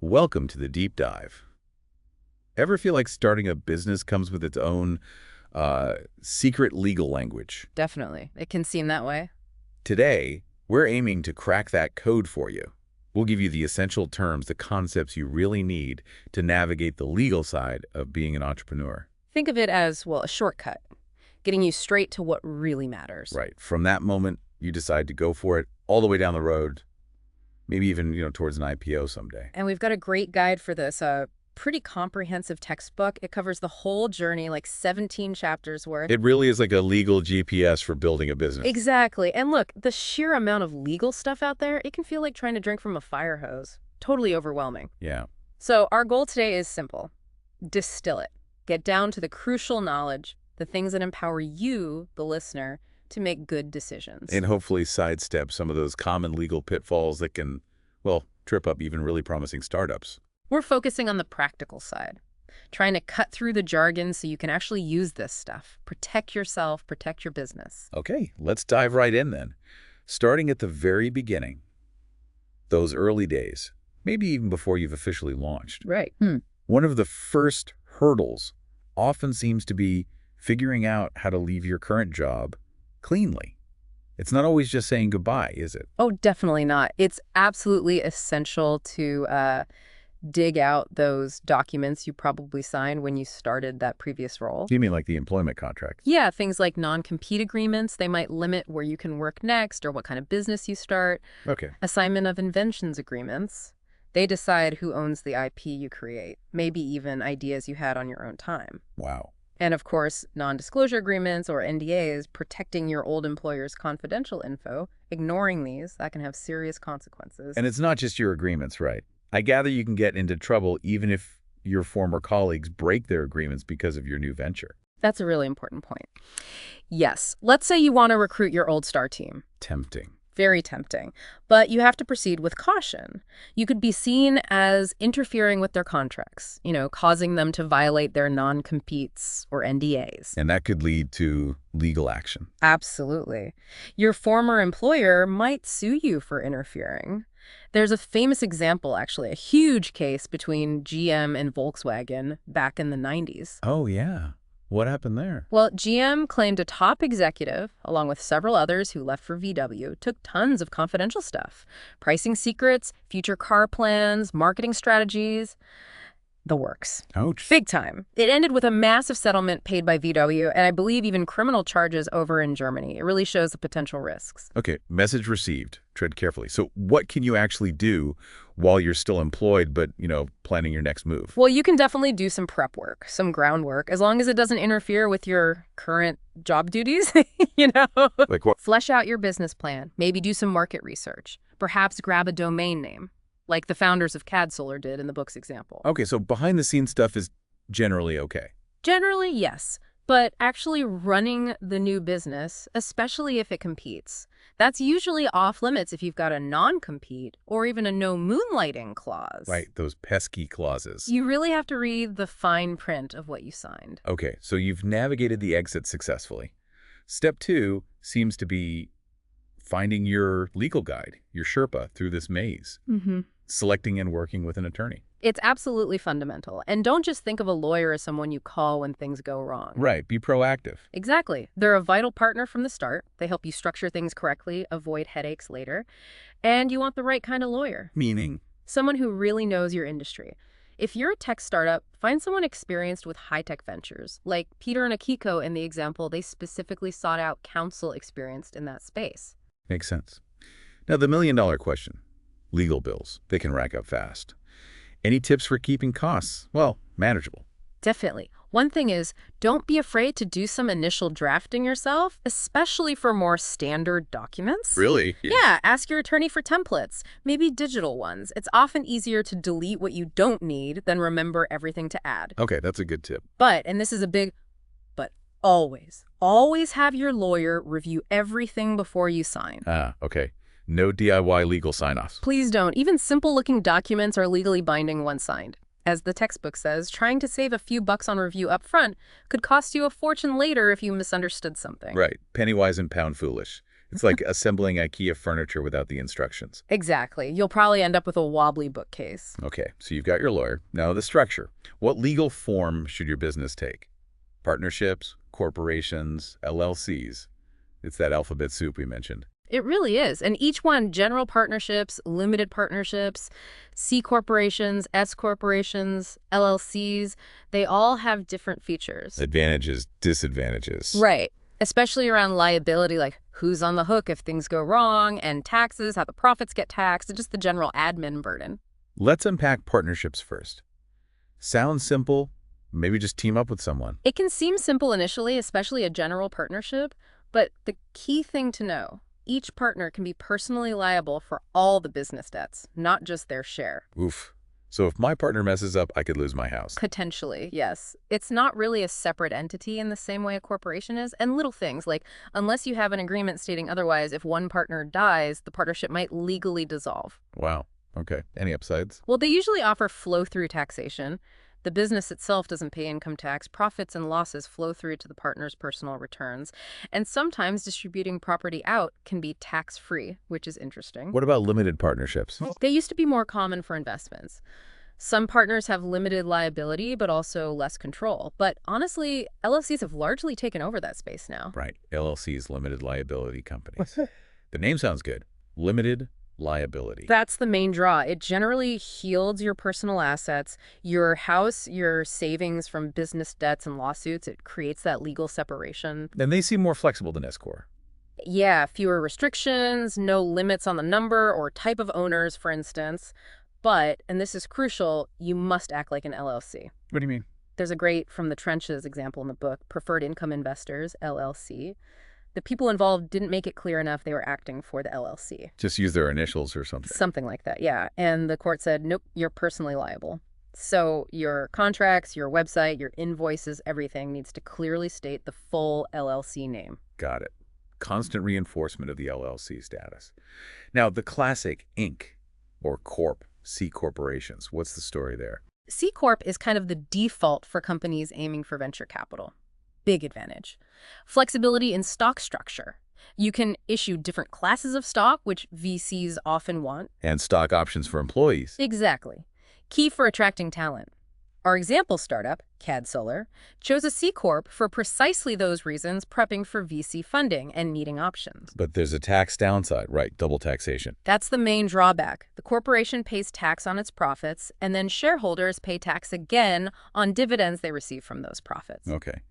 Welcome to the deep dive. Ever feel like starting a business comes with its own secret legal language? Definitely. It can seem that way. Today, we're aiming to crack that code for you. We'll give you the essential terms, the concepts you really need to navigate the legal side of being an entrepreneur. Think of it as, well, a shortcut, getting you straight to what really matters. Right. From that moment, you decide to go for it all the way down the road, maybe even, towards an IPO someday. And we've got a great guide for this, a pretty comprehensive textbook. It covers the whole journey, like 17 chapters worth. It really is like a legal GPS for building a business. Exactly. And look, the sheer amount of legal stuff out there, it can feel like trying to drink from a fire hose. Totally overwhelming. Yeah. So our goal today is simple. Distill it. Get down to the crucial knowledge, the things that empower you, the listener, to make good decisions. And hopefully sidestep some of those common legal pitfalls that can, well, trip up even really promising startups. We're focusing on the practical side, trying to cut through the jargon so you can actually use this stuff. Protect yourself, protect your business. Okay, let's dive right in then. Starting at the very beginning, those early days, maybe even before you've officially launched. Right. One of the first hurdles often seems to be figuring out how to leave your current job cleanly. It's not always just saying goodbye, is it? Oh, definitely not. It's absolutely essential to dig out those documents you probably signed when you started that previous role. You mean like the employment contract? Yeah, things like non-compete agreements. They might limit where you can work next or what kind of business you start. Okay. Assignment of inventions agreements. They decide who owns the IP you create, maybe even ideas you had on your own time. Wow. And of course, non-disclosure agreements or NDAs, protecting your old employer's confidential info. Ignoring these, that can have serious consequences. And it's not just your agreements, right? I gather you can get into trouble even if your former colleagues break their agreements because of your new venture. That's a really important point. Yes, let's say you want to recruit your old star team. Tempting. Very tempting. But you have to proceed with caution. You could be seen as interfering with their contracts, causing them to violate their non-competes or NDAs. And that could lead to legal action. Absolutely. Your former employer might sue you for interfering. There's a famous example, actually, a huge case between GM and Volkswagen back in the 90s. Oh, yeah. What happened there? Well, GM claimed a top executive, along with several others who left for VW, took tons of confidential stuff. Pricing secrets, future car plans, marketing strategies. The works. Ouch. Big time. It ended with a massive settlement paid by VW, and I believe even criminal charges over in Germany. It really shows the potential risks. Okay, message received. Tread carefully. So what can you actually do while you're still employed but, planning your next move? Well, you can definitely do some prep work, some groundwork, as long as it doesn't interfere with your current job duties, Like what? Flesh out your business plan. Maybe do some market research. Perhaps grab a domain name, like the founders of CAD Solar did in the book's example. Okay, so behind-the-scenes stuff is generally okay. Generally, yes. But actually running the new business, especially if it competes, that's usually off limits if you've got a non-compete or even a no moonlighting clause. Right, those pesky clauses. You really have to read the fine print of what you signed. Okay, so you've navigated the exit successfully. Step 2 seems to be finding your legal guide, your Sherpa, through this maze. Selecting and working with an attorney. It's absolutely fundamental. And don't just think of a lawyer as someone you call when things go wrong. Right, be proactive. Exactly. They're a vital partner from the start. They help you structure things correctly, avoid headaches later. And you want the right kind of lawyer. Meaning? Someone who really knows your industry. If you're a tech startup, find someone experienced with high-tech ventures. Like Peter and Akiko in the example, they specifically sought out counsel experienced in that space. Makes sense. Now, the million-dollar question. Legal bills. They can rack up fast. Any tips for keeping costs, manageable? Definitely. One thing is, don't be afraid to do some initial drafting yourself, especially for more standard documents. Really? Yeah, ask your attorney for templates, maybe digital ones. It's often easier to delete what you don't need than remember everything to add. Okay, that's a good tip. But, and this is a big but, always have your lawyer review everything before you sign. Okay. No DIY legal sign-offs. Please don't. Even simple-looking documents are legally binding once signed. As the textbook says, trying to save a few bucks on review up front could cost you a fortune later if you misunderstood something. Right. Penny wise and pound foolish. It's like assembling IKEA furniture without the instructions. Exactly. You'll probably end up with a wobbly bookcase. Okay, so you've got your lawyer. Now the structure. What legal form should your business take? Partnerships, corporations, LLCs. It's that alphabet soup we mentioned. It really is. And each one, general partnerships, limited partnerships, C corporations, S corporations, LLCs, they all have different features. Advantages, disadvantages. Right. Especially around liability, like who's on the hook if things go wrong, and taxes, how the profits get taxed, and just the general admin burden. Let's unpack partnerships first. Sounds simple. Maybe just team up with someone. It can seem simple initially, especially a general partnership, but the key thing to know, each partner can be personally liable for all the business debts, not just their share. Oof. So if my partner messes up, I could lose my house. Potentially, yes. It's not really a separate entity in the same way a corporation is. And little things like, unless you have an agreement stating otherwise, if one partner dies, the partnership might legally dissolve. Wow. Okay. Any upsides? Well, they usually offer flow-through taxation. The business itself doesn't pay income tax. Profits and losses flow through to the partner's personal returns. And sometimes distributing property out can be tax-free, which is interesting. What about limited partnerships? They used to be more common for investments. Some partners have limited liability, but also less control. But honestly, LLCs have largely taken over that space now. Right. LLCs, limited liability companies. The name sounds good. Limited liability. That's the main draw. It generally shields your personal assets, your house, your savings from business debts and lawsuits. It creates that legal separation. And they seem more flexible than S-Corp. Yeah, fewer restrictions, no limits on the number or type of owners, for instance. But, and this is crucial, you must act like an LLC. What do you mean? There's a great from the trenches example in the book, Preferred Income Investors, LLC. The people involved didn't make it clear enough they were acting for the LLC. Just use their initials or something. Something like that, yeah. And the court said, nope, you're personally liable. So your contracts, your website, your invoices, everything needs to clearly state the full LLC name. Got it. Constant reinforcement of the LLC status. Now, the classic Inc. or Corp, C corporations. What's the story there? C Corp is kind of the default for companies aiming for venture capital. Big advantage. Flexibility in stock structure. You can issue different classes of stock, which VCs often want. And stock options for employees. Exactly. Key for attracting talent. Our example startup, CAD Solar, chose a C Corp for precisely those reasons, prepping for VC funding and needing options. But there's a tax downside, right? Double taxation. That's the main drawback. The corporation pays tax on its profits, and then shareholders pay tax again on dividends they receive from those profits. Okay.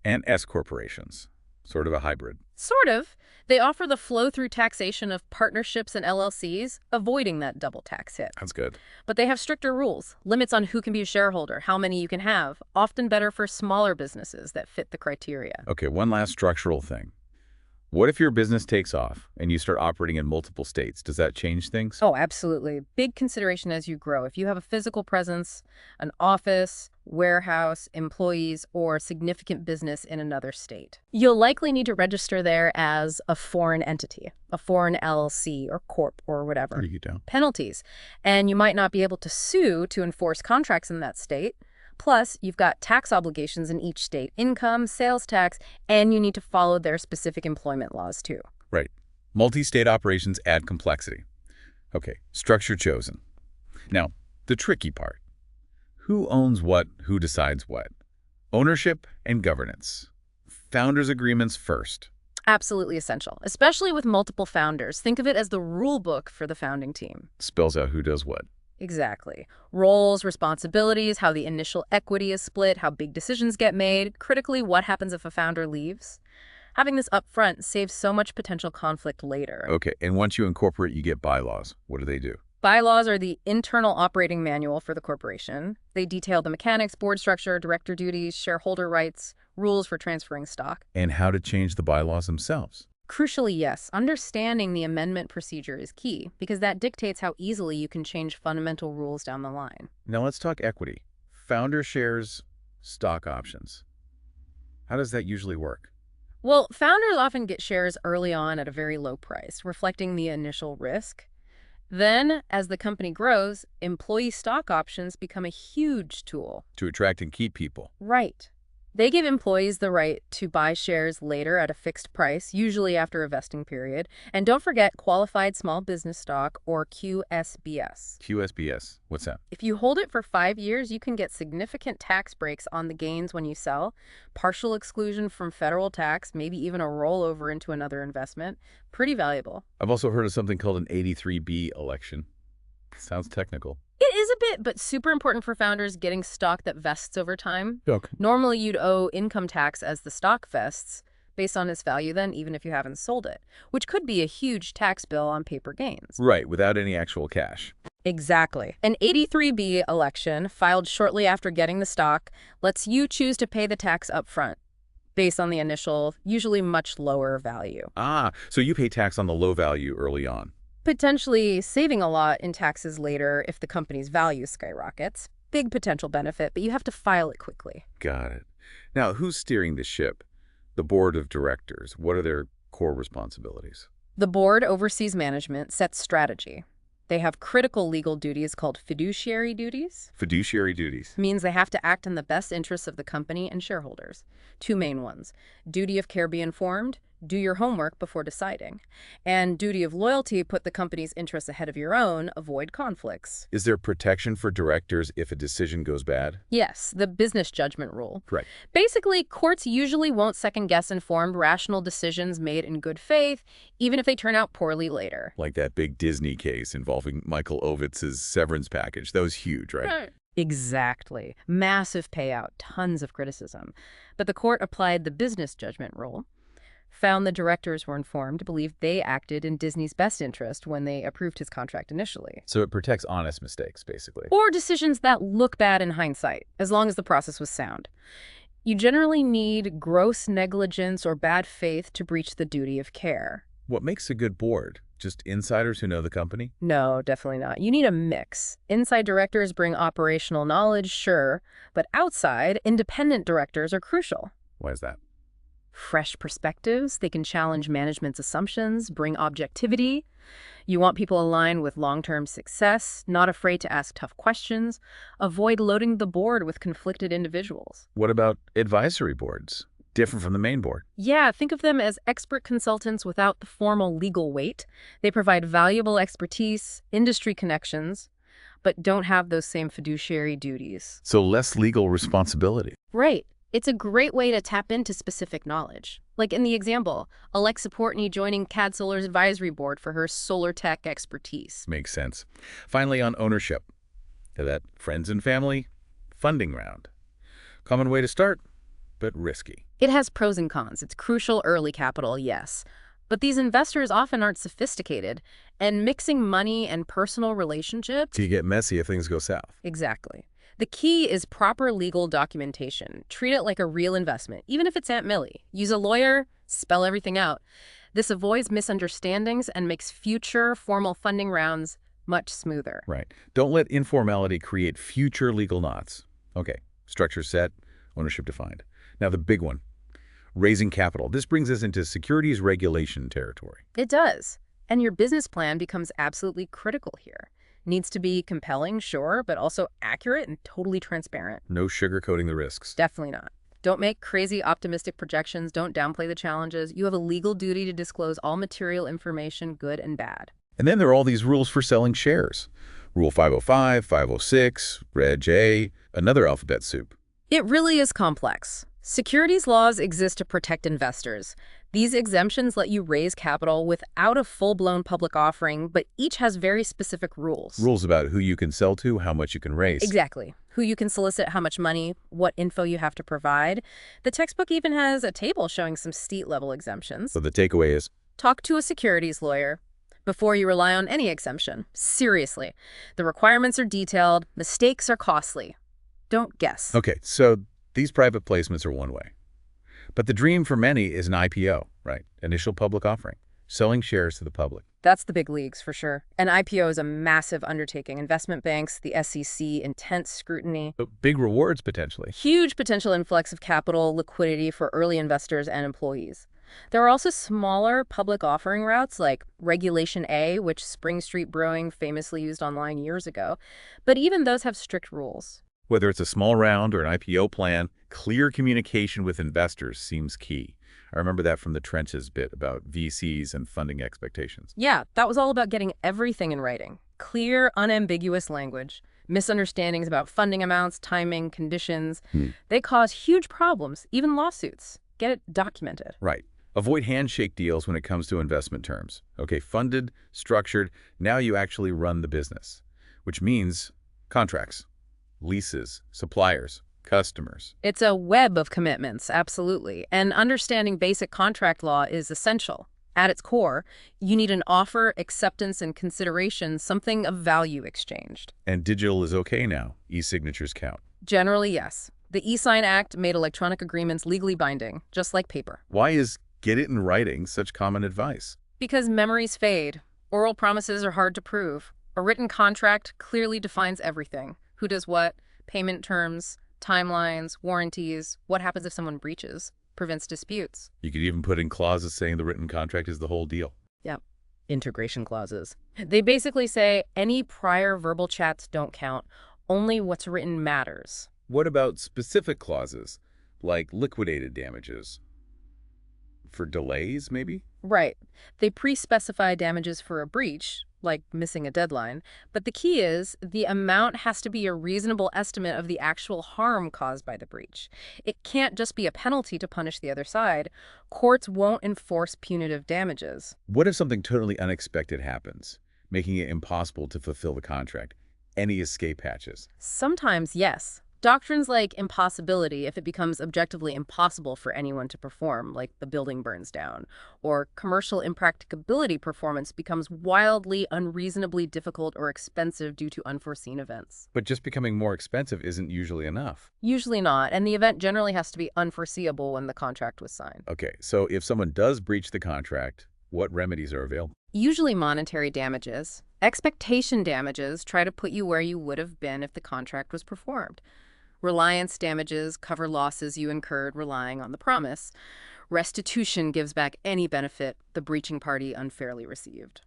And S corporations. Sort of a hybrid. Sort of. They offer the flow-through taxation of partnerships and LLCs, avoiding that double tax hit. That's good. But they have stricter rules, limits on who can be a shareholder, how many you can have, often better for smaller businesses that fit the criteria. Okay, one last structural thing. What if your business takes off and you start operating in multiple states? Does that change things? Oh, absolutely. Big consideration as you grow. If you have a physical presence, an office, warehouse, employees, or significant business in another state, you'll likely need to register there as a foreign entity, a foreign LLC or corp or whatever. You don't. Penalties. And you might not be able to sue to enforce contracts in that state. Plus, you've got tax obligations in each state, income, sales tax, and you need to follow their specific employment laws too. Right. Multi-state operations add complexity. Okay, structure chosen. Now, the tricky part. Who owns what? Who decides what? Ownership and governance. Founders' agreements first. Absolutely essential, especially with multiple founders. Think of it as the rule book for the founding team. Spells out who does what. Exactly. Roles, responsibilities, how the initial equity is split, how big decisions get made, critically, what happens if a founder leaves. Having this up front saves so much potential conflict later. Okay, and once you incorporate, you get bylaws. What do? Bylaws are the internal operating manual for the corporation. They detail the mechanics, board structure, director duties, shareholder rights, rules for transferring stock. And how to change the bylaws themselves. Crucially, yes, understanding the amendment procedure is key because that dictates how easily you can change fundamental rules down the line. Now let's talk equity. Founder shares, stock options. How does that usually work? Well, founders often get shares early on at a very low price, reflecting the initial risk. Then, as the company grows, employee stock options become a huge tool. To attract and keep people. Right. They give employees the right to buy shares later at a fixed price, usually after a vesting period. And don't forget qualified small business stock, or QSBS. QSBS. What's that? If you hold it for 5 years, you can get significant tax breaks on the gains when you sell, partial exclusion from federal tax, maybe even a rollover into another investment. Pretty valuable. I've also heard of something called an 83B election. Sounds technical. It is a bit, but super important for founders getting stock that vests over time. Okay. Normally, you'd owe income tax as the stock vests, based on its value then, even if you haven't sold it, which could be a huge tax bill on paper gains. Right, without any actual cash. Exactly. An 83B election, filed shortly after getting the stock, lets you choose to pay the tax up front, based on the initial, usually much lower value. Ah, so you pay tax on the low value early on. Potentially saving a lot in taxes later if the company's value skyrockets. Big potential benefit, but you have to file it quickly. Got it. Now, who's steering the ship? The board of directors. What are their core responsibilities? The board oversees management, sets strategy. They have critical legal duties called fiduciary duties. Fiduciary duties. Means they have to act in the best interests of the company and shareholders. Two main ones. Duty of care, be informed. Do your homework before deciding. And duty of loyalty, put the company's interests ahead of your own, avoid conflicts. Is there protection for directors if a decision goes bad? Yes, the business judgment rule. Right. Basically, courts usually won't second-guess informed, rational decisions made in good faith, even if they turn out poorly later. Like that big Disney case involving Michael Ovitz's severance package. That was huge, right? Exactly. Massive payout, tons of criticism. But the court applied the business judgment rule, found the directors were informed, believed they acted in Disney's best interest when they approved his contract initially. So it protects honest mistakes, basically. Or decisions that look bad in hindsight, as long as the process was sound. You generally need gross negligence or bad faith to breach the duty of care. What makes a good board? Just insiders who know the company? No, definitely not. You need a mix. Inside directors bring operational knowledge, sure, but outside, independent directors are crucial. Why is that? Fresh perspectives, they can challenge management's assumptions, bring objectivity. You want people aligned with long-term success, not afraid to ask tough questions. Avoid loading the board with conflicted individuals. What about advisory boards? Different from the main board. Yeah, think of them as expert consultants without the formal legal weight. They provide valuable expertise, industry connections, but don't have those same fiduciary duties. So less legal responsibility. Right. It's a great way to tap into specific knowledge. Like in the example, Alexa Portney joining CAD Solar's advisory board for her solar tech expertise. Makes sense. Finally, on ownership. That friends and family, funding round. Common way to start, but risky. It has pros and cons. It's crucial early capital, yes. But these investors often aren't sophisticated, and mixing money and personal relationships... You get messy if things go south. Exactly. The key is proper legal documentation. Treat it like a real investment, even if it's Aunt Millie. Use a lawyer, spell everything out. This avoids misunderstandings and makes future formal funding rounds much smoother. Right. Don't let informality create future legal knots. Okay, structure set, ownership defined. Now the big one, raising capital. This brings us into securities regulation territory. It does. And your business plan becomes absolutely critical here. Needs to be compelling, sure, but also accurate and totally transparent. No sugarcoating the risks. Definitely not. Don't make crazy optimistic projections. Don't downplay the challenges. You have a legal duty to disclose all material information, good and bad. And then there are all these rules for selling shares. Rule 505, 506, Reg A, another alphabet soup. It really is complex. Securities laws exist to protect investors. These exemptions let you raise capital without a full-blown public offering, but each has very specific rules. Rules about who you can sell to, how much you can raise. Exactly. Who you can solicit, how much money, what info you have to provide. The textbook even has a table showing some state-level exemptions. So the takeaway is? Talk to a securities lawyer before you rely on any exemption. Seriously. The requirements are detailed. Mistakes are costly. Don't guess. Okay, so these private placements are one way. But the dream for many is an IPO, right? Initial public offering, selling shares to the public. That's the big leagues for sure. An IPO is a massive undertaking. Investment banks, the SEC, intense scrutiny. But big rewards, potentially. Huge potential influx of capital, liquidity for early investors and employees. There are also smaller public offering routes like Regulation A, which Spring Street Brewing famously used online years ago. But even those have strict rules. Whether it's a small round or an IPO plan, clear communication with investors seems key. I remember that from the trenches bit about VCs and funding expectations. Yeah, that was all about getting everything in writing. Clear, unambiguous language. Misunderstandings about funding amounts, timing, conditions. They cause huge problems, even lawsuits. Get it documented. Right. Avoid handshake deals when it comes to investment terms. Okay, funded, structured, now you actually run the business, which means contracts, leases, suppliers, customers. It's a web of commitments, absolutely. And understanding basic contract law is essential. At its core, you need an offer, acceptance, and consideration, something of value exchanged. And digital is okay now. E-signatures count. Generally, yes. The e-Sign Act made electronic agreements legally binding, just like paper. Why is get it in writing such common advice? Because memories fade. Oral promises are hard to prove. A written contract clearly defines everything. Who does what, payment terms, timelines, warranties, what happens if someone breaches, prevents disputes. You could even put in clauses saying the written contract is the whole deal. Yep. Integration clauses. They basically say any prior verbal chats don't count. Only what's written matters. What about specific clauses, like liquidated damages? For delays, maybe? Right. They pre-specify damages for a breach, like missing a deadline, but the key is the amount has to be a reasonable estimate of the actual harm caused by the breach. It can't just be a penalty to punish the other side. Courts won't enforce punitive damages. What if something totally unexpected happens, making it impossible to fulfill the contract? Any escape hatches? Sometimes, yes. Doctrines like impossibility, if it becomes objectively impossible for anyone to perform, like the building burns down, or commercial impracticability performance becomes wildly, unreasonably difficult or expensive due to unforeseen events. But just becoming more expensive isn't usually enough. Usually not, and the event generally has to be unforeseeable when the contract was signed. Okay, so if someone does breach the contract, what remedies are available? Usually monetary damages. Expectation damages try to put you where you would have been if the contract was performed. Reliance damages cover losses you incurred relying on the promise. Restitution gives back any benefit the breaching party unfairly received.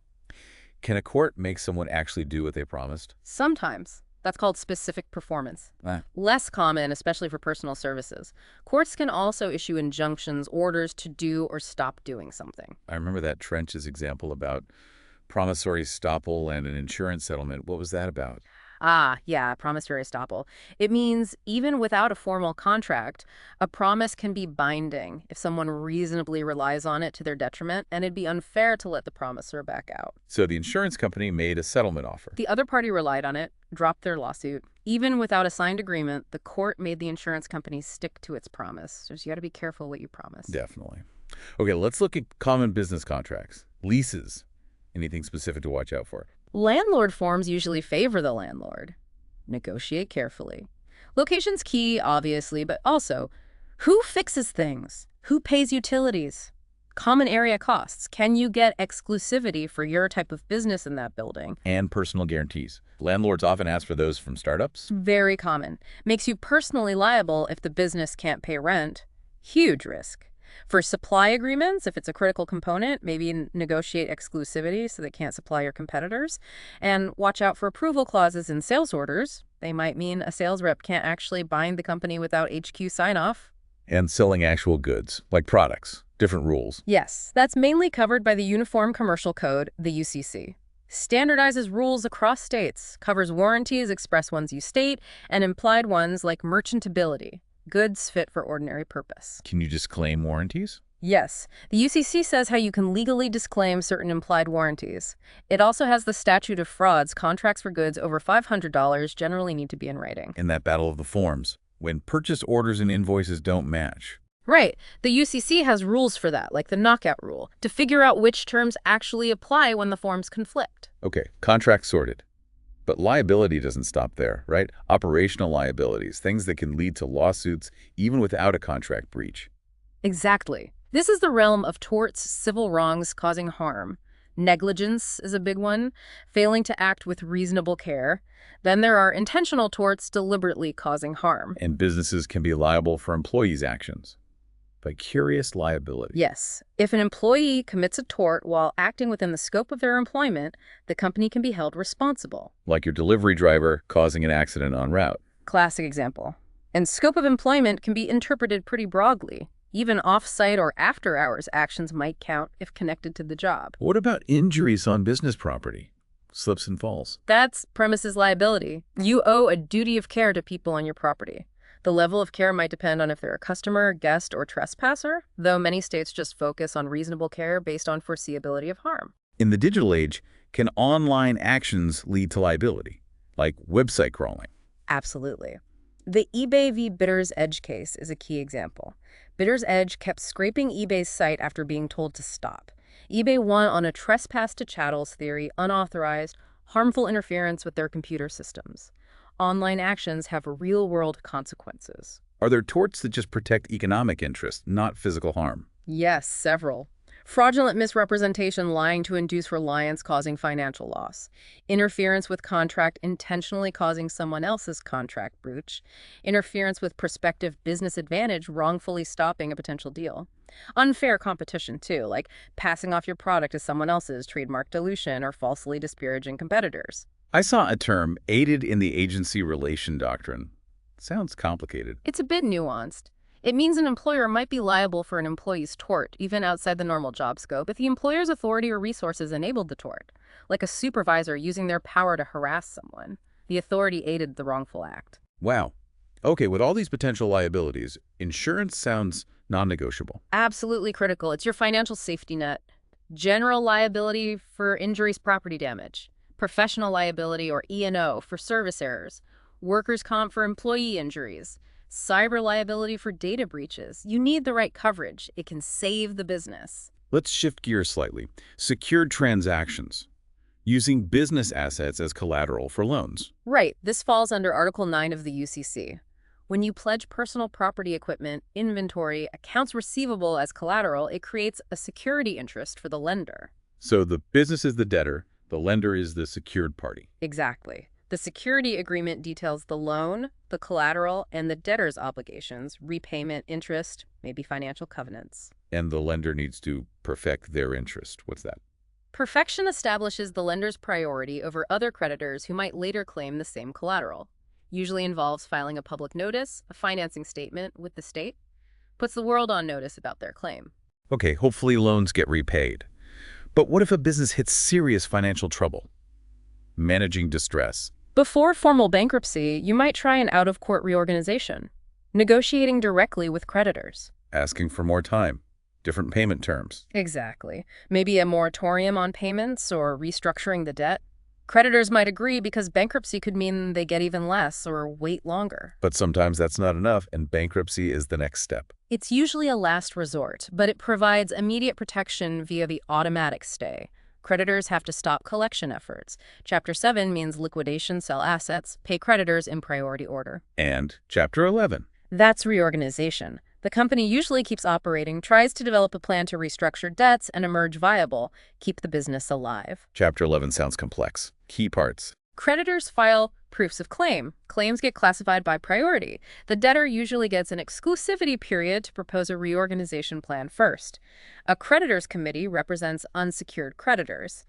Can a court make someone actually do what they promised? Sometimes. That's called specific performance. Ah. Less common, especially for personal services. Courts can also issue injunctions, orders to do or stop doing something. I remember that Trench's example about promissory estoppel and an insurance settlement. What was that about? Ah, yeah, promissory estoppel. It means even without a formal contract, a promise can be binding if someone reasonably relies on it to their detriment, and it'd be unfair to let the promisor back out. So the insurance company made a settlement offer. The other party relied on it, dropped their lawsuit. Even without a signed agreement, the court made the insurance company stick to its promise. So you got to be careful what you promise. Definitely. Okay, let's look at common business contracts. Leases. Anything specific to watch out for? Landlord forms usually favor the landlord. Negotiate carefully. Location's key, obviously, but also, who fixes things? Who pays utilities? Common area costs. Can you get exclusivity for your type of business in that building? And personal guarantees. Landlords often ask for those from startups. Very common. Makes you personally liable if the business can't pay rent. Huge risk. For supply agreements, if it's a critical component, maybe negotiate exclusivity so they can't supply your competitors. And watch out for approval clauses in sales orders. They might mean a sales rep can't actually bind the company without HQ sign-off. And selling actual goods, like products. Different rules. Yes, that's mainly covered by the Uniform Commercial Code, the UCC. Standardizes rules across states, covers warranties, express ones you state, and implied ones like merchantability. Goods fit for ordinary purpose. Can you disclaim warranties? Yes. The UCC says how you can legally disclaim certain implied warranties. It also has the statute of frauds. Contracts for goods over $500 generally need to be in writing. In that battle of the forms, when purchase orders and invoices don't match. Right. The UCC has rules for that, like the knockout rule, to figure out which terms actually apply when the forms conflict. Okay, contract sorted. But liability doesn't stop there, right? Operational liabilities, things that can lead to lawsuits even without a contract breach. Exactly. This is the realm of torts, civil wrongs causing harm. Negligence is a big one, failing to act with reasonable care. Then there are intentional torts deliberately causing harm. And businesses can be liable for employees' actions. Vicarious liability. Yes. If an employee commits a tort while acting within the scope of their employment, the company can be held responsible. Like your delivery driver causing an accident en route. Classic example. And scope of employment can be interpreted pretty broadly. Even off-site or after-hours actions might count if connected to the job. What about injuries on business property? Slips and falls. That's premises liability. You owe a duty of care to people on your property. The level of care might depend on if they're a customer, guest, or trespasser, though many states just focus on reasonable care based on foreseeability of harm. In the digital age, can online actions lead to liability, like website crawling? Absolutely. The eBay v. Bidder's Edge case is a key example. Bidder's Edge kept scraping eBay's site after being told to stop. eBay won on a trespass to chattels theory, unauthorized, harmful interference with their computer systems. Online actions have real-world consequences. Are there torts that just protect economic interest, not physical harm? Yes, several. Fraudulent misrepresentation, lying to induce reliance, causing financial loss. Interference with contract, intentionally causing someone else's contract breach. Interference with prospective business advantage, wrongfully stopping a potential deal. Unfair competition, too, like passing off your product as someone else's, trademark dilution, or falsely disparaging competitors. I saw a term, aided in the agency relation doctrine. Sounds complicated. It's a bit nuanced. It means an employer might be liable for an employee's tort, even outside the normal job scope, if the employer's authority or resources enabled the tort, like a supervisor using their power to harass someone. The authority aided the wrongful act. Wow. Okay, with all these potential liabilities, insurance sounds non-negotiable. Absolutely critical. It's your financial safety net. General liability for injuries, property damage. Professional liability, or E&O, for service errors. Workers' comp for employee injuries. Cyber liability for data breaches. You need the right coverage. It can save the business. Let's shift gears slightly. Secured transactions. Using business assets as collateral for loans. Right. This falls under Article 9 of the UCC. When you pledge personal property equipment, inventory, accounts receivable as collateral, it creates a security interest for the lender. So the business is the debtor, the lender is the secured party. Exactly. The security agreement details the loan, the collateral, and the debtor's obligations, repayment, interest, maybe financial covenants. And the lender needs to perfect their interest. What's that? Perfection establishes the lender's priority over other creditors who might later claim the same collateral. Usually involves filing a public notice, a financing statement with the state, puts the world on notice about their claim. Okay, hopefully loans get repaid. But what if a business hits serious financial trouble? Managing distress. Before formal bankruptcy, you might try an out-of-court reorganization, negotiating directly with creditors. Asking for more time, different payment terms. Exactly. Maybe a moratorium on payments or restructuring the debt. Creditors might agree because bankruptcy could mean they get even less or wait longer. But sometimes that's not enough, and bankruptcy is the next step. It's usually a last resort, but it provides immediate protection via the automatic stay. Creditors have to stop collection efforts. Chapter 7 means liquidation, sell assets, pay creditors in priority order. And Chapter 11. That's reorganization. The company usually keeps operating, tries to develop a plan to restructure debts and emerge viable, keep the business alive. Chapter 11 sounds complex. Key parts. Creditors file proofs of claim. Claims get classified by priority. The debtor usually gets an exclusivity period to propose a reorganization plan first. A creditors committee represents unsecured creditors.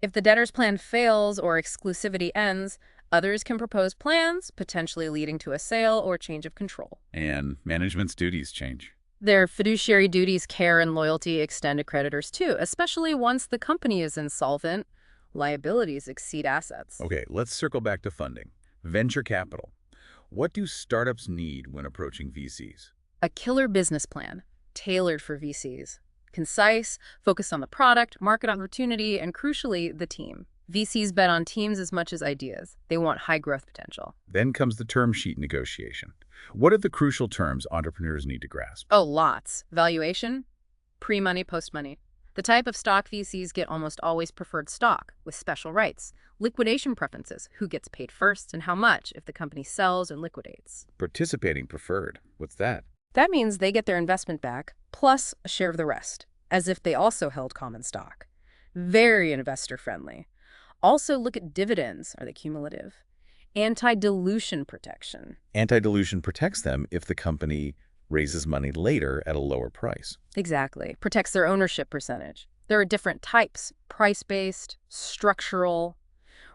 If the debtor's plan fails or exclusivity ends, others can propose plans, potentially leading to a sale or change of control. And management's duties change. Their fiduciary duties, care, and loyalty extend to creditors too, especially once the company is insolvent. Liabilities exceed assets. Okay, let's circle back to funding. Venture capital. What do startups need when approaching VCs? A killer business plan, tailored for VCs. Concise, focused on the product, market opportunity, and crucially, the team. VCs bet on teams as much as ideas. They want high growth potential. Then comes the term sheet negotiation. What are the crucial terms entrepreneurs need to grasp? Oh, lots. Valuation, pre-money, post-money. The type of stock VCs get almost always preferred stock, with special rights. Liquidation preferences, who gets paid first and how much if the company sells and liquidates. Participating preferred. What's that? That means they get their investment back, plus a share of the rest, as if they also held common stock. Very investor-friendly. Also look at dividends. Are they cumulative? Anti-dilution protection. Anti-dilution protects them if the company raises money later at a lower price. Exactly. Protects their ownership percentage. There are different types, price-based, structural.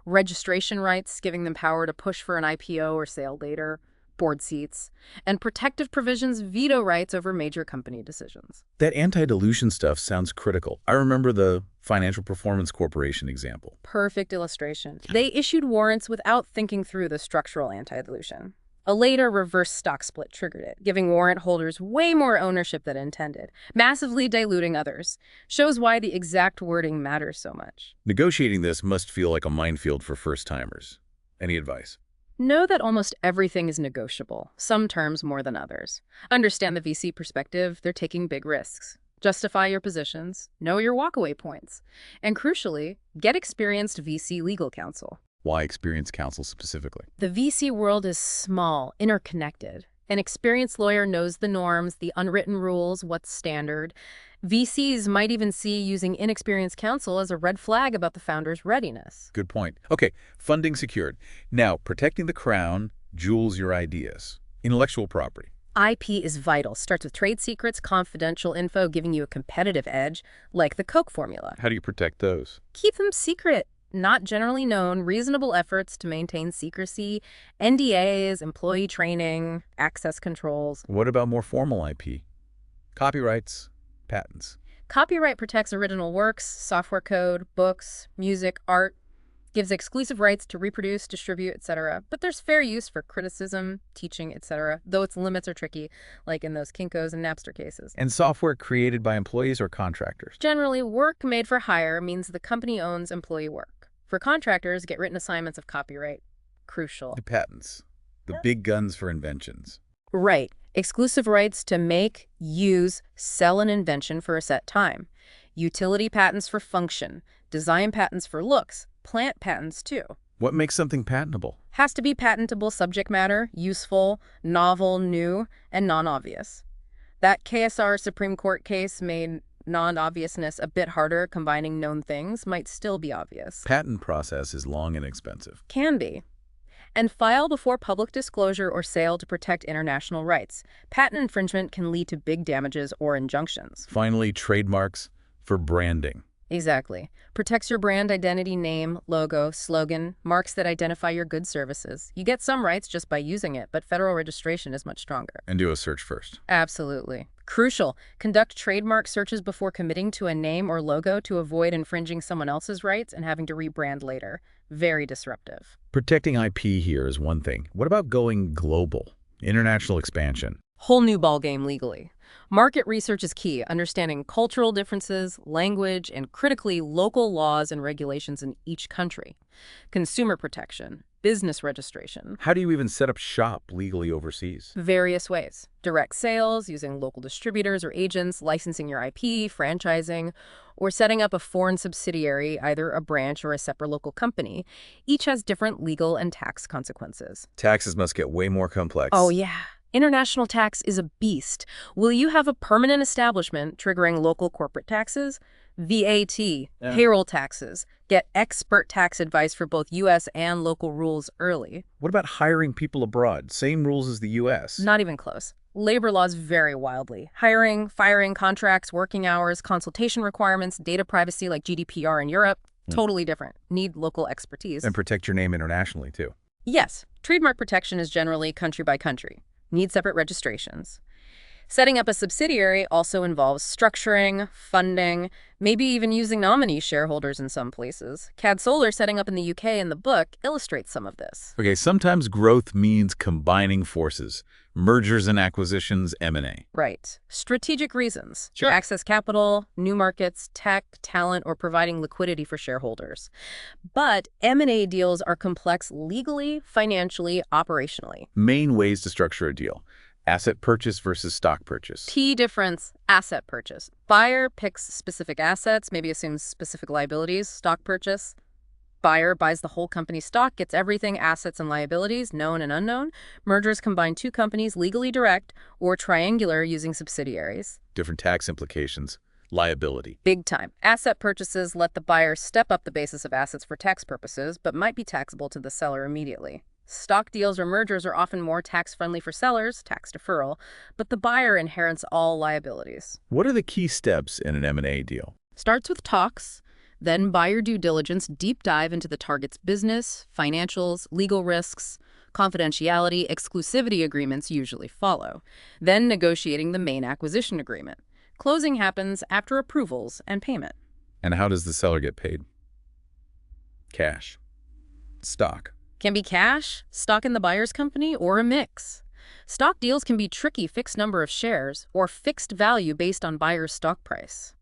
registration rights, giving them power to push for an IPO or sale later, board seats, and protective provisions, veto rights over major company decisions. That anti-dilution stuff sounds critical. I remember the Financial Performance Corporation example. Perfect illustration. They issued warrants without thinking through the structural anti-dilution. A later reverse stock split triggered it, giving warrant holders way more ownership than intended, massively diluting others. Shows why the exact wording matters so much. Negotiating this must feel like a minefield for first-timers. Any advice? Know that almost everything is negotiable, some terms more than others. Understand the VC perspective, they're taking big risks. Justify your positions, know your walkaway points, and crucially, get experienced VC legal counsel. Why experienced counsel specifically? The VC world is small, interconnected. An experienced lawyer knows the norms, the unwritten rules, what's standard. VCs might even see using inexperienced counsel as a red flag about the founder's readiness. Good point. Okay, funding secured. Now, protecting the crown, jewels your ideas. Intellectual property. IP is vital. Starts with trade secrets, confidential info, giving you a competitive edge, like the Coke formula. How do you protect those? Keep them secret. Not generally known, reasonable efforts to maintain secrecy, NDAs, employee training, access controls. What about more formal IP? Copyrights, patents. Copyright protects original works, software code, books, music, art, gives exclusive rights to reproduce, distribute, etc. But there's fair use for criticism, teaching, etc., though its limits are tricky, like in those Kinko's and Napster cases. And software created by employees or contractors? Generally, work made for hire means the company owns employee work. For contractors, get written assignments of copyright. Crucial. The patents. The big guns for inventions. Right. Exclusive rights to make, use, sell an invention for a set time. Utility patents for function. Design patents for looks. Plant patents, too. What makes something patentable? Has to be patentable subject matter, useful, novel, new, and non-obvious. That KSR Supreme Court case made non-obviousness a bit harder. Combining known things might still be obvious. Patent process is long and expensive. Can be. And file before public disclosure or sale to protect international rights. Patent infringement can lead to big damages or injunctions. Finally, trademarks for branding. Exactly. Protects your brand identity, name, logo, slogan, marks that identify your goods, services. You get some rights just by using it, but federal registration is much stronger. And do a search first. Absolutely. Crucial. Conduct trademark searches before committing to a name or logo to avoid infringing someone else's rights and having to rebrand later. Very disruptive. Protecting IP here is one thing. What about going global? International expansion. Whole new ballgame legally. Market research is key, understanding cultural differences, language, and critically local laws and regulations in each country. Consumer protection, business registration. How do you even set up shop legally overseas? Various ways. Direct sales, using local distributors or agents, licensing your IP, franchising, or setting up a foreign subsidiary, either a branch or a separate local company. Each has different legal and tax consequences. Taxes must get way more complex. Oh, yeah. International tax is a beast. Will you have a permanent establishment triggering local corporate taxes? VAT, payroll taxes. Get expert tax advice for both U.S. and local rules early. What about hiring people abroad? Same rules as the U.S. Not even close. Labor laws vary wildly. Hiring, firing, contracts, working hours, consultation requirements, data privacy like GDPR in Europe, totally different. Need local expertise. And protect your name internationally, too. Yes, trademark protection is generally country by country. Need separate registrations. Setting up a subsidiary also involves structuring, funding, maybe even using nominee shareholders in some places. CAD Solar setting up in the UK in the book illustrates some of this. Okay, sometimes growth means combining forces. Mergers and acquisitions, M&A. Right. Strategic reasons. Sure. Access capital, new markets, tech, talent, or providing liquidity for shareholders. But M&A deals are complex legally, financially, operationally. Main ways to structure a deal. Asset purchase versus stock purchase. Key difference, asset purchase. Buyer picks specific assets, maybe assumes specific liabilities. Stock purchase. Buyer buys the whole company's stock, gets everything, assets and liabilities, known and unknown. Mergers combine two companies legally direct or triangular using subsidiaries. Different tax implications. Liability. Big time. Asset purchases let the buyer step up the basis of assets for tax purposes, but might be taxable to the seller immediately. Stock deals or mergers are often more tax-friendly for sellers, tax deferral, but the buyer inherits all liabilities. What are the key steps in an M&A deal? Starts with talks. Then buyer due diligence, deep dive into the target's business, financials, legal risks, confidentiality, exclusivity agreements usually follow. Then negotiating the main acquisition agreement. Closing happens after approvals and payment. And how does the seller get paid? Cash. Stock. Can be cash, stock in the buyer's company, or a mix. Stock deals can be tricky, fixed number of shares, or fixed value based on buyer's stock price.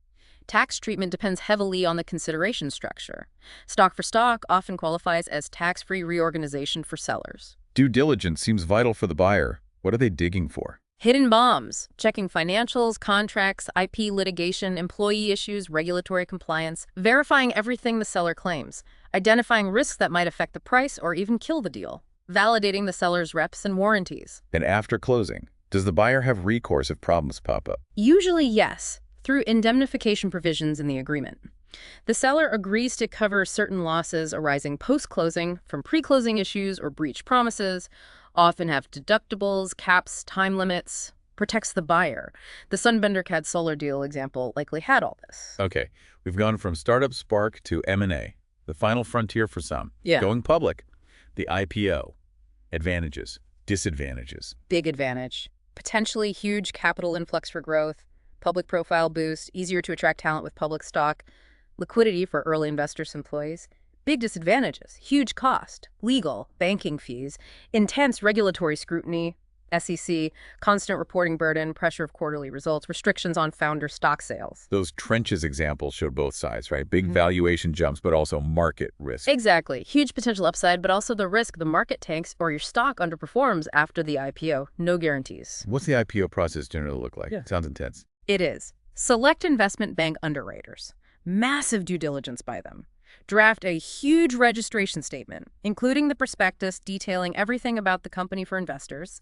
Tax treatment depends heavily on the consideration structure. Stock for stock often qualifies as tax-free reorganization for sellers. Due diligence seems vital for the buyer. What are they digging for? Hidden bombs, checking financials, contracts, IP litigation, employee issues, regulatory compliance, verifying everything the seller claims, identifying risks that might affect the price or even kill the deal, validating the seller's reps and warranties. And after closing, does the buyer have recourse if problems pop up? Usually, yes, through indemnification provisions in the agreement. The seller agrees to cover certain losses arising post-closing from pre-closing issues or breach promises, often have deductibles, caps, time limits, protects the buyer. The Sunbender CAD solar deal example likely had all this. Okay, we've gone from startup spark to M&A, the final frontier for some. Yeah. Going public, the IPO, advantages, disadvantages. Big advantage. Potentially huge capital influx for growth, public profile boost, easier to attract talent with public stock, liquidity for early investors, employees. Big disadvantages, huge cost, legal, banking fees, intense regulatory scrutiny, SEC, constant reporting burden, pressure of quarterly results, restrictions on founder stock sales. Those trenches examples showed both sides, right? Big valuation jumps, but also market risk. Exactly. Huge potential upside, but also the risk the market tanks or your stock underperforms after the IPO. No guarantees. What's the IPO process generally look like? Yeah. Sounds intense. It is. Select investment bank underwriters. Massive due diligence by them. Draft a huge registration statement, including the prospectus detailing everything about the company for investors.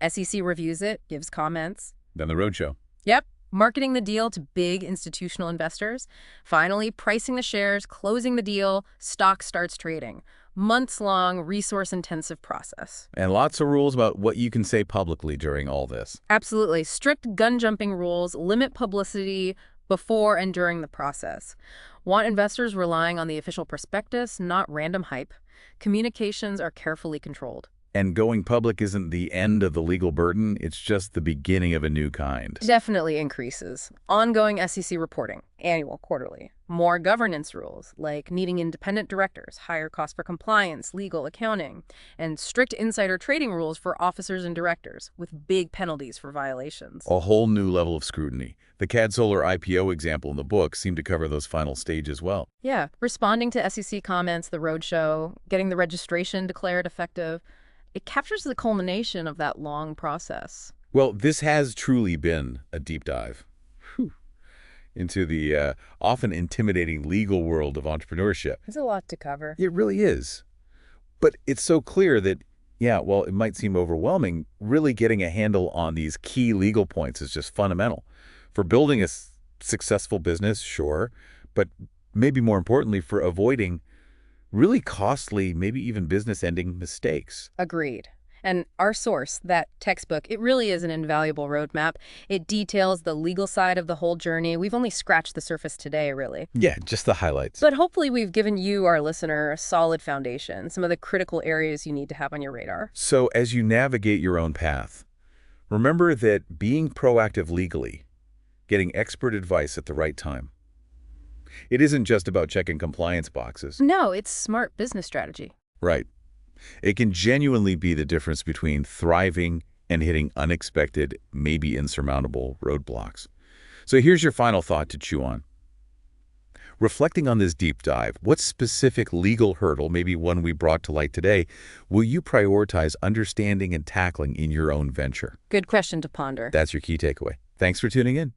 SEC reviews it, gives comments. Then the roadshow. Yep. Marketing the deal to big institutional investors. Finally, pricing the shares, closing the deal, stock starts trading. Months-long, resource-intensive process. And lots of rules about what you can say publicly during all this. Absolutely. Strict gun-jumping rules, limit publicity before and during the process. Want investors relying on the official prospectus, not random hype. Communications are carefully controlled. And going public isn't the end of the legal burden, it's just the beginning of a new kind. Definitely increases. Ongoing SEC reporting, annual, quarterly. More governance rules, like needing independent directors, higher costs for compliance, legal, accounting, and strict insider trading rules for officers and directors, with big penalties for violations. A whole new level of scrutiny. The CAD Solar IPO example in the book seemed to cover those final stages well. Yeah, responding to SEC comments, the roadshow, getting the registration declared effective. It captures the culmination of that long process. Well, this has truly been a deep dive into the often intimidating legal world of entrepreneurship. There's a lot to cover. It really is. But it's so clear that, yeah, well, it might seem overwhelming, really getting a handle on these key legal points is just fundamental. For building a successful business, sure, but maybe more importantly, for avoiding really costly, maybe even business-ending mistakes. Agreed. And our source, that textbook, it really is an invaluable roadmap. It details the legal side of the whole journey. We've only scratched the surface today, really. Yeah, just the highlights. But hopefully we've given you, our listener, a solid foundation, some of the critical areas you need to have on your radar. So as you navigate your own path, remember that being proactive legally, getting expert advice at the right time, it isn't just about checking compliance boxes. No, it's smart business strategy. Right. It can genuinely be the difference between thriving and hitting unexpected, maybe insurmountable roadblocks. So here's your final thought to chew on. Reflecting on this deep dive, what specific legal hurdle, maybe one we brought to light today, will you prioritize understanding and tackling in your own venture? Good question to ponder. That's your key takeaway. Thanks for tuning in.